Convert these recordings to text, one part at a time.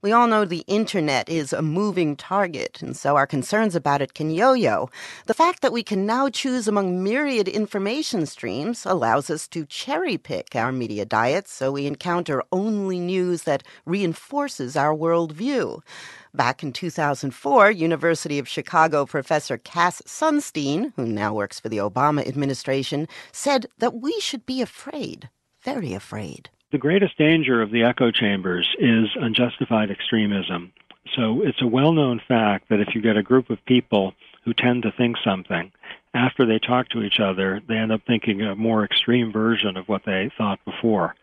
We all know the internet is a moving target, and so our concerns about it can yo-yo. The fact that we can now choose among myriad information streams allows us to cherry-pick our media diets so we encounter only news that reinforces our worldview. Back in 2004, University of Chicago professor Cass Sunstein, who now works for the Obama administration, said that we should be afraid, very afraid. The greatest danger of the echo chambers is unjustified extremism. So it's a well-known fact that if you get a group of people who tend to think something, after they talk to each other, they end up thinking a more extreme version of what they thought before.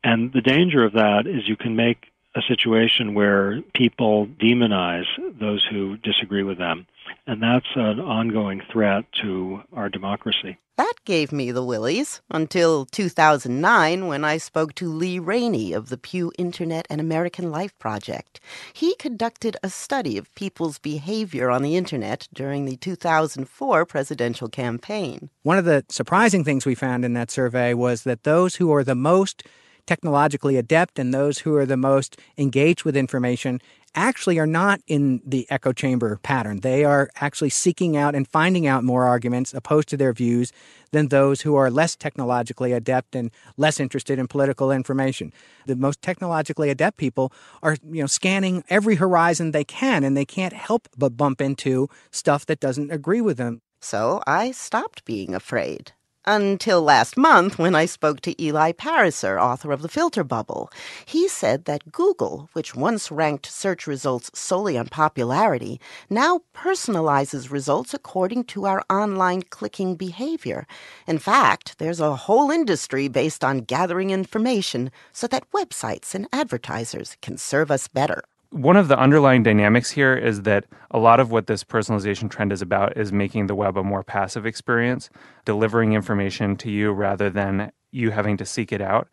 And the danger of that is you can make a situation where people demonize those who disagree with them. And that's an ongoing threat to our democracy. That gave me the willies until 2009 when I spoke to Lee Rainey of the Pew Internet and American Life Project. He conducted a study of people's behavior on the internet during the 2004 presidential campaign. One of the surprising things we found in that survey was that those who are the most technologically adept and those who are the most engaged with information actually are not in the echo chamber pattern. They are actually seeking out and finding out more arguments opposed to their views than those who are less technologically adept and less interested in political information. The most technologically adept people are, scanning every horizon they can, and they can't help but bump into stuff that doesn't agree with them. So I stopped being afraid. Until last month when I spoke to Eli Pariser, author of The Filter Bubble. He said that Google, which once ranked search results solely on popularity, now personalizes results according to our online clicking behavior. In fact, there's a whole industry based on gathering information so that websites and advertisers can serve us better. One of the underlying dynamics here is that a lot of what this personalization trend is about is making the web a more passive experience, delivering information to you rather than you having to seek it out.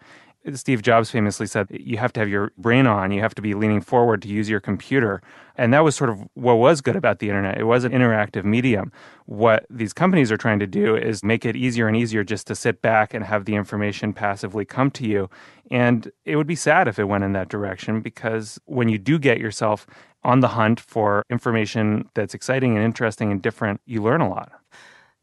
Steve Jobs famously said you have to have your brain on, you have to be leaning forward to use your computer. And that was sort of what was good about the internet. It was an interactive medium. What these companies are trying to do is make it easier and easier just to sit back and have the information passively come to you. And it would be sad if it went in that direction, because when you do get yourself on the hunt for information that's exciting and interesting and different, you learn a lot.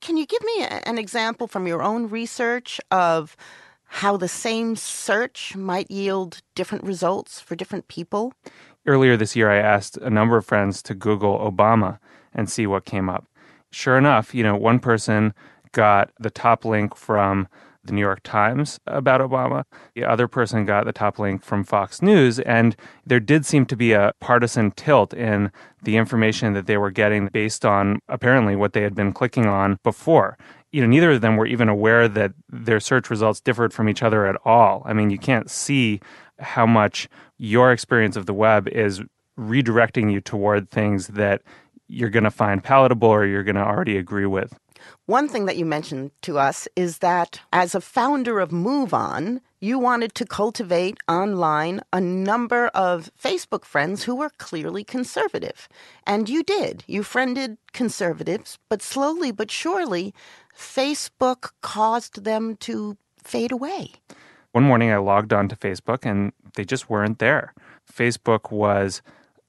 Can you give me an example from your own research of how the same search might yield different results for different people? Earlier this year, I asked a number of friends to Google Obama and see what came up. Sure enough, one person got the top link from the New York Times about Obama. The other person got the top link from Fox News, and there did seem to be a partisan tilt in the information that they were getting based on apparently what they had been clicking on before. Neither of them were even aware that their search results differed from each other at all. I mean, you can't see how much your experience of the web is redirecting you toward things that you're going to find palatable or you're going to already agree with. One thing that you mentioned to us is that as a founder of MoveOn, you wanted to cultivate online a number of Facebook friends who were clearly conservative. And you did. You friended conservatives, but slowly but surely, Facebook caused them to fade away. One morning I logged onto Facebook and they just weren't there. Facebook was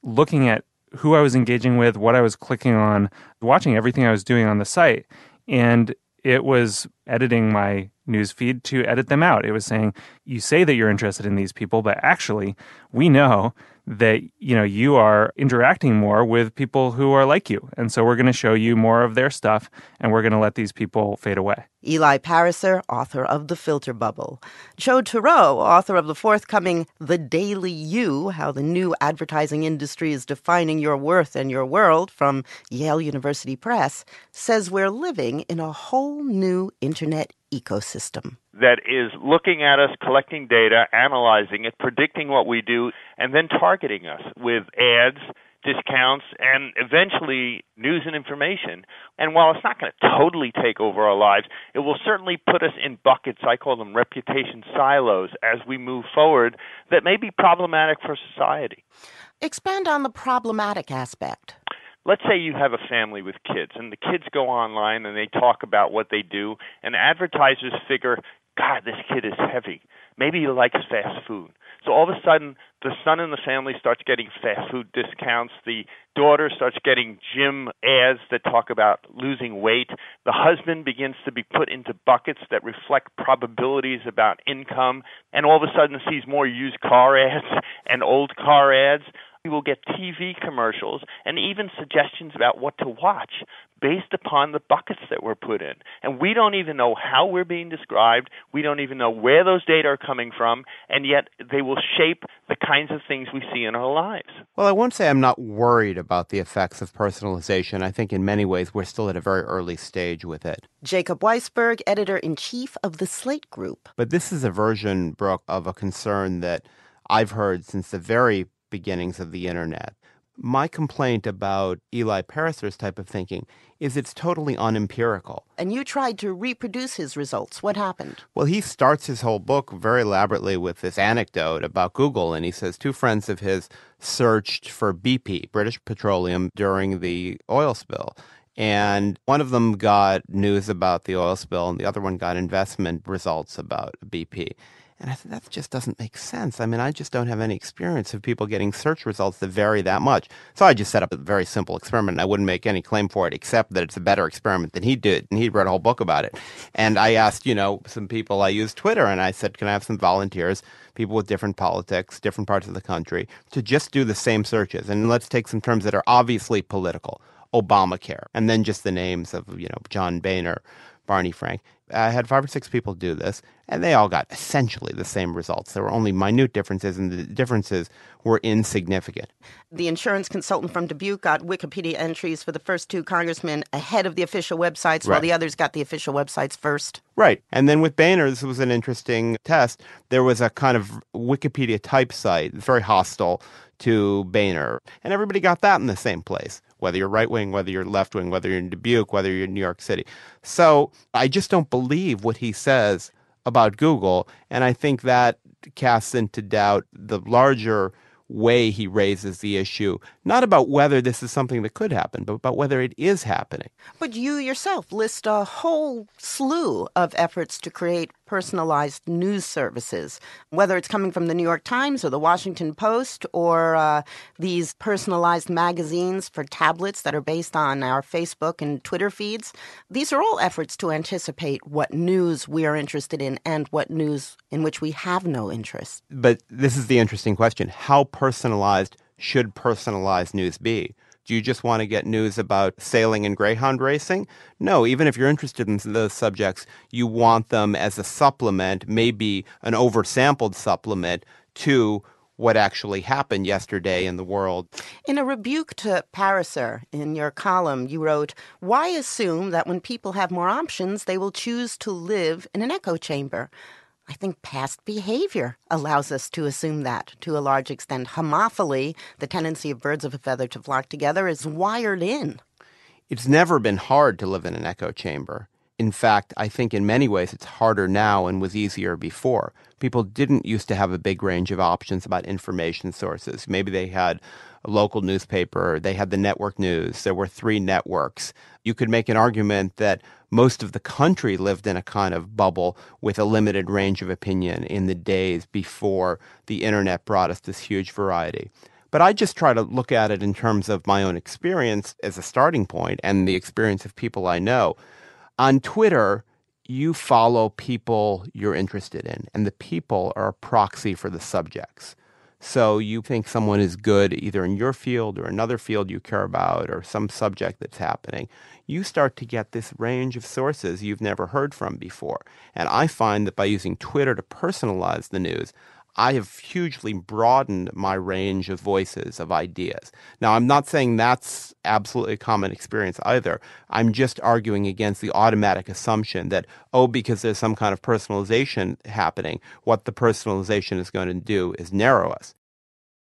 looking at who I was engaging with, what I was clicking on, watching everything I was doing on the site. And it was editing my news feed to edit them out. It was saying, you say that you're interested in these people, but actually we know that, you are interacting more with people who are like you. And so we're going to show you more of their stuff, and we're going to let these people fade away. Eli Pariser, author of The Filter Bubble. Joe Turow, author of the forthcoming The Daily You, How the New Advertising Industry is Defining Your Worth and Your World from Yale University Press, says we're living in a whole new internet ecosystem that is looking at us, collecting data, analyzing it, predicting what we do, and then targeting us with ads, discounts, and eventually news and information. And while it's not going to totally take over our lives, it will certainly put us in buckets, I call them reputation silos, as we move forward that may be problematic for society. Expand on the problematic aspect. Let's say you have a family with kids, and the kids go online and they talk about what they do, and advertisers figure, God, this kid is heavy. Maybe he likes fast food. So all of a sudden, the son in the family starts getting fast food discounts. The daughter starts getting gym ads that talk about losing weight. The husband begins to be put into buckets that reflect probabilities about income, and all of a sudden sees more used car ads and old car ads. We will get TV commercials and even suggestions about what to watch based upon the buckets that we're put in. And we don't even know how we're being described. We don't even know where those data are coming from, and yet they will shape the kinds of things we see in our lives. Well, I won't say I'm not worried about the effects of personalization. I think in many ways we're still at a very early stage with it. Jacob Weisberg, editor-in-chief of the Slate Group. But this is a version, Brooke, of a concern that I've heard since the very beginnings of the internet. My complaint about Eli Pariser's type of thinking is it's totally unempirical. And you tried to reproduce his results. What happened? Well, he starts his whole book very elaborately with this anecdote about Google, and he says two friends of his searched for BP, British Petroleum, during the oil spill. And one of them got news about the oil spill, and the other one got investment results about BP. And I said, that just doesn't make sense. I mean, I just don't have any experience of people getting search results that vary that much. So I just set up a very simple experiment. And I wouldn't make any claim for it except that it's a better experiment than he did. And he wrote a whole book about it. And I asked, some people, I used Twitter, and I said, can I have some volunteers, people with different politics, different parts of the country, to just do the same searches? And let's take some terms that are obviously political. Obamacare. And then just the names of, John Boehner, Barney Frank. I had 5 or 6 people do this, and they all got essentially the same results. There were only minute differences, and the differences were insignificant. The insurance consultant from Dubuque got Wikipedia entries for the first 2 congressmen ahead of the official websites, while the others got the official websites first. Right. And then with Boehner, this was an interesting test. There was a kind of Wikipedia type site, very hostile to Boehner, and everybody got that in the same place. Whether you're right-wing, whether you're left-wing, whether you're in Dubuque, whether you're in New York City. So I just don't believe what he says about Google, and I think that casts into doubt the larger way he raises the issue, not about whether this is something that could happen, but about whether it is happening. But you yourself list a whole slew of efforts to create personalized news services, whether it's coming from the New York Times or the Washington Post or these personalized magazines for tablets that are based on our Facebook and Twitter feeds. These are all efforts to anticipate what news we are interested in and what news in which we have no interest. But this is the interesting question. How personalized should personalized news be? Do you just want to get news about sailing and greyhound racing? No, even if you're interested in those subjects, you want them as a supplement, maybe an oversampled supplement to what actually happened yesterday in the world. In a rebuke to Pariser in your column, you wrote, "Why assume that when people have more options, they will choose to live in an echo chamber?" I think past behavior allows us to assume that to a large extent. Homophily, the tendency of birds of a feather to flock together, is wired in. It's never been hard to live in an echo chamber. In fact, I think in many ways it's harder now and was easier before. People didn't used to have a big range of options about information sources. Maybe they had a local newspaper, they had the network news, there were 3 networks. You could make an argument that most of the country lived in a kind of bubble with a limited range of opinion in the days before the internet brought us this huge variety. But I just try to look at it in terms of my own experience as a starting point and the experience of people I know. On Twitter, you follow people you're interested in, and the people are a proxy for the subjects. So you think someone is good either in your field or another field you care about or some subject that's happening. You start to get this range of sources you've never heard from before. And I find that by using Twitter to personalize the news, I have hugely broadened my range of voices, of ideas. Now, I'm not saying that's absolutely a common experience either. I'm just arguing against the automatic assumption that, because there's some kind of personalization happening, what the personalization is going to do is narrow us.